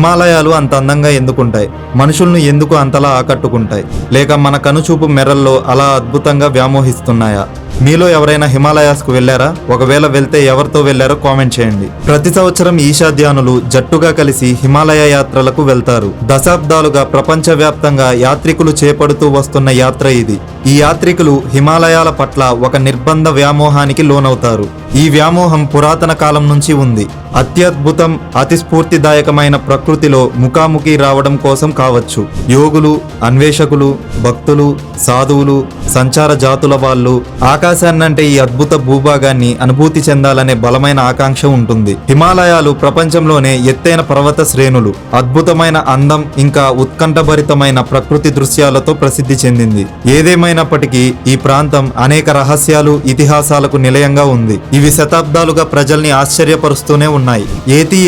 హిమాలయాలు అంత అందంగా ఎందుకుంటాయి? మనుషులను ఎందుకు అంతలా ఆకట్టుకుంటాయి? లేక మన కనుచూపు మెరల్లో అలా అద్భుతంగా వ్యామోహిస్తున్నాయా? మీలో ఎవరైనా హిమాలయాస్కు వెళ్లారా? ఒకవేళ వెళ్తే ఎవరితో వెళ్లారో కామెంట్ చేయండి. ప్రతి సంవత్సరం ఈశాధ్యానులు జట్టుగా కలిసి హిమాలయ యాత్రలకు వెళ్తారు. దశాబ్దాలుగా ప్రపంచవ్యాప్తంగా యాత్రికులు చేపడుతూ వస్తున్న యాత్ర ఇది. ఈ యాత్రికులు హిమాలయాల పట్ల ఒక నిర్బంధ వ్యామోహానికి లోనవుతారు. ఈ వ్యామోహం పురాతన కాలం నుంచి ఉంది. అత్యద్భుతం, అతి స్ఫూర్తిదాయకమైన ప్రకృతిలో ముఖాముఖి రావడం కోసం కావచ్చు. యోగులు, అన్వేషకులు, భక్తులు, సాధువులు, సంచార జాతుల వాళ్ళు ఆకాశాన్నంటే ఈ అద్భుత భూభాగాన్ని అనుభూతి చెందాలనే బలమైన ఆకాంక్ష ఉంటుంది. హిమాలయాలు ప్రపంచంలోనే ఎత్తైన పర్వత శ్రేణులు. అద్భుతమైన అందం ఇంకా ఉత్కంఠభరితమైన ప్రకృతి దృశ్యాలతో ప్రసిద్ధి చెందింది. ఏదేమైనప్పటికీ ఈ ప్రాంతం అనేక రహస్యాలు, ఇతిహాసాలకు నిలయంగా ఉంది. ఇవి శతాబ్దాలుగా ప్రజల్ని ఆశ్చర్యపరుస్తూనే ఉన్నాయి. ఏతి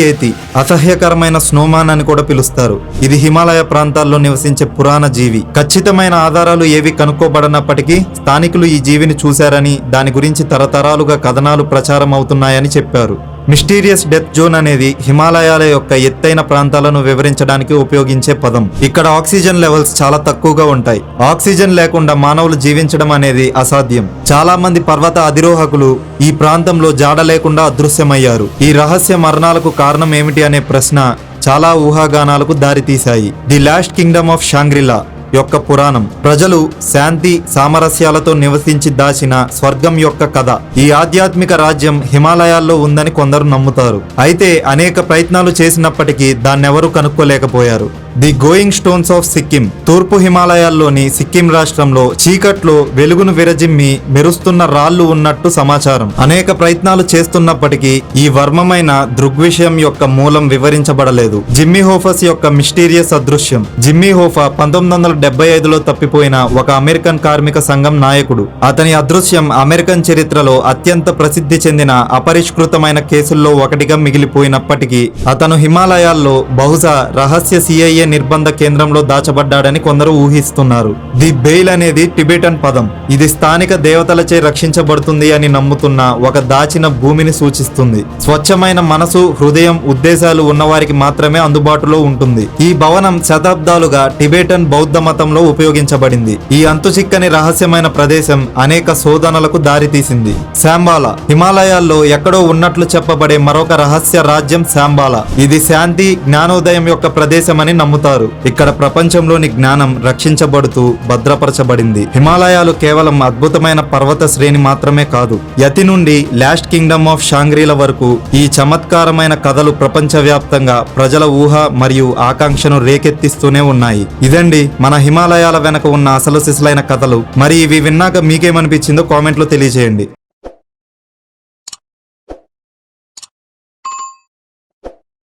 అసహ్యకరమైన స్నోమాన్ అని కూడా పిలుస్తారు. ఇది హిమాలయ ప్రాంతాల్లో నివసించే పురాణ జీవి. ఖచ్చితమైన ఆధారాలు ఏవి కనుక్కోబడనప్పటికీ స్థానికులు ఈ జీవిని చూశారని, దాని గురించి తరతరాలుగా కథనాలు ప్రచారం అవుతున్నాయని చెప్పారు. మిస్టీరియస్ డెత్ జోన్ అనేది హిమాలయాల యొక్క ఎత్తైన ప్రాంతాలను వివరించడానికి ఉపయోగించే పదం. ఇక్కడ ఆక్సిజన్ లెవెల్స్ చాలా తక్కువగా ఉంటాయి. ఆక్సిజన్ లేకుండా మానవులు జీవించడం అనేది అసాధ్యం. చాలా మంది పర్వత అధిరోహకులు ఈ ప్రాంతంలో జాడ లేకుండా అదృశ్యమయ్యారు. ఈ రహస్య మరణాలకు కారణం ఏమిటి అనే ప్రశ్న చాలా ఊహాగానాలకు దారితీశాయి. ది లాస్ట్ కింగ్డమ్ ఆఫ్ షాంగ్రిలా యొక్క పురాణం ప్రజలు శాంతి సామరస్యాలతో నివసించి దాచిన స్వర్గం యొక్క కథ. ఈ ఆధ్యాత్మిక రాజ్యం హిమాలయాల్లో ఉందని కొందరు నమ్ముతారు. అయితే అనేక ప్రయత్నాలు చేసినప్పటికీ దాన్నెవరూ కనుక్కోలేకపోయారు. The going stones of Sikkim తూర్పు హిమాలయాల్లోని సిక్కిం రాష్ట్రంలో చీకట్లో వెలుగును విరజిమ్మి మెరుస్తున్న రాళ్లు ఉన్నట్టు సమాచారం. అనేక ప్రయత్నాలు చేస్తున్నప్పటికీ ఈ వర్మమైన దృగ్విషయం యొక్క మూలం వివరించబడలేదు. జిమ్మీ హోఫస్ యొక్క మిస్టీరియస్ అదృశ్యం. జిమ్మీ హోఫా 1975లో తప్పిపోయిన ఒక అమెరికన్ కార్మిక సంఘం నాయకుడు. అతని అదృశ్యం అమెరికన్ చరిత్రలో అత్యంత ప్రసిద్ధి చెందిన అపరిష్కృతమైన కేసుల్లో ఒకటిగా మిగిలిపోయినప్పటికీ అతను హిమాలయాల్లో బహుశా రహస్య CIA నిర్బంధ కేంద్రంలో దాచబడ్డాడని కొందరు ఊహిస్తున్నారు. ది బెయిల్ అనేది టిబెటన్ పదం. ఇది స్థానిక దేవతలచే రక్షించబడుతుంది అని నమ్ముతున్న ఒక దాచిన భూమిని సూచిస్తుంది. స్వచ్ఛమైన మనసు, హృదయం, ఉద్దేశాలు ఉన్నవారికి మాత్రమే అందుబాటులో ఉంటుంది. ఈ భవనం శతాబ్దాలుగా టిబెటన్ బౌద్ధ మతంలో ఉపయోగించబడింది. ఈ అంతుచిక్కని రహస్యమైన ప్రదేశం అనేక శోధనలకు దారితీసింది. శాంబాలా హిమాలయాల్లో ఎక్కడో ఉన్నట్లు చెప్పబడే మరొక రహస్య రాజ్యం శాంబాలా. ఇది శాంతి, జ్ఞానోదయం యొక్క ప్రదేశమని నమ్ముతారు. ఇక్కడ ప్రపంచంలోని జ్ఞానం రక్షించబడుతూ భద్రపరచబడింది. హిమాలయాలు కేవలం అద్భుతమైన పర్వత శ్రేణి మాత్రమే కాదు. యతి నుండి లాస్ట్ కింగ్డమ్ ఆఫ్ షాంగ్రీల వరకు ఈ చమత్కారమైన కథలు ప్రపంచవ్యాప్తంగా ప్రజల ఊహ మరియు ఆకాంక్షను రేకెత్తిస్తూనే ఉన్నాయి. ఇదండి మన హిమాలయాల వెనక ఉన్న అసలు సిసలైన కథలు. మరి ఇవి విన్నాక మీకేమనిపించిందో కామెంట్లో తెలియజేయండి.